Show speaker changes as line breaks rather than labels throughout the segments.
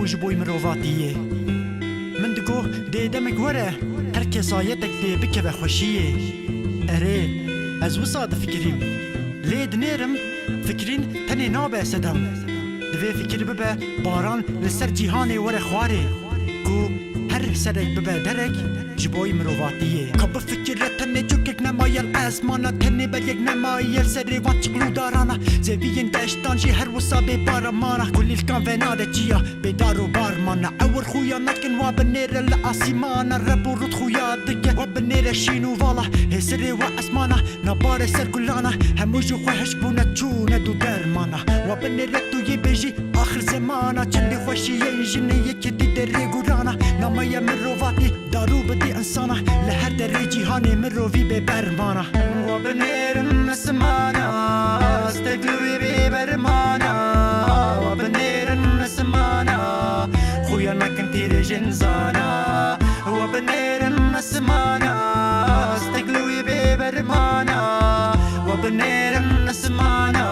بوج بوی مرواتیه من دگو دیدمک وره هر کسایتک دی بکه به خوشیه اره از وصاد فکریم لید نیرم فکرین تنی نابه سدم دوی فکر ببه باران لسر جیهانی وره خواره کو هر سرک ببه درک جبوی مرواتیه کب فکر تنی جوکک نمایل اسمانا تنی بر یک نمایل سری وان چکلو دارانا زویین دشتان جی هر وصا بی بارمانا کلیل کان وناده جیا بیدار و بارمانا اور خویا نکن و بنیر لآسیمانا رب و رد خویا دگه و بنیر شینو والا هسری و اسمانا نبار سر گلانا هموجو خوشش بونه چونه دو درمانا و بنیر توی بیجی آخر زمانا چندی خوشی جنی یکی دی دری گورانا نمای مرواتی دارو بدی انسانا لهر در جیهانی مروی به برمانا و بنیرم نسمانا استقلوی بی برمانا و بنیرم نسمانا خویا نکن تیر جنزانا و بنیرم نسمانا استقلوی بی برمانا و بنیرم نسمانا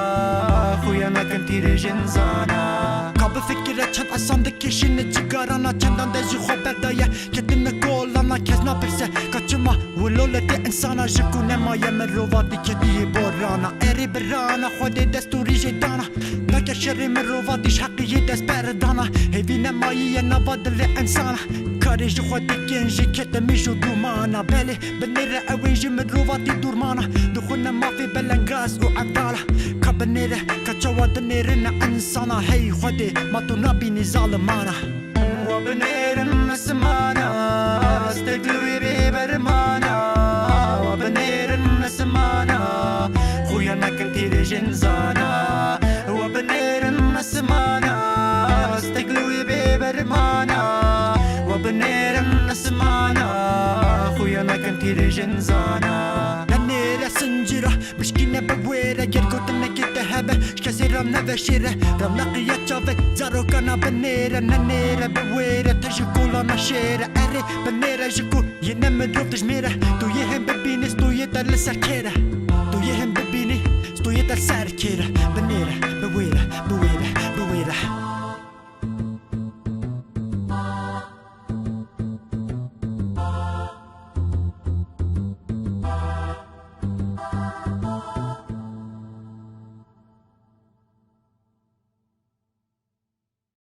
خویا نکن تیر جنزانا کاب فکر چند اصان دکشین جگارانا چندان دزی خوب بردایه کتن گولانا کس نپرسه کچما ولولت انسانا جکو نمایه مرواتی کدی برانا اری برانا خود دستوری جدانا نکه شری مرواتیش حقیه دست بردانا هیوی نمایه نوادل انسانا کاریج خود دکنجی کتمیشو دومانا بله بنیره اوینجی مرواتی دورمانا دخون مافی بلنگاز و عدالا کبنیره کچوا دنیرن انسانا هی خودی ما تو نبینی ظالمانا و بنیرن نسمانا استقلوی بی برمانا و بنیرن نسمانا خویا نکن تیر جنزانا و بنیرن نسمانا استقلوی بی برمانا و بنیرن نسمانا خویا نکن تیر جنزانا ننیره سنجره مشکینه بویره گرگو تنکی تهبه شکسی رم نوشیره رم نقیه چاوه زارو کانا بنیره ننیره بویره تجکولا نشیره اره بنیره جکو یه نمدروف تجمیره تو یه هم ببینی ستویه در لسر کره تو یه هم ببینی ستویه در سر کره بنیره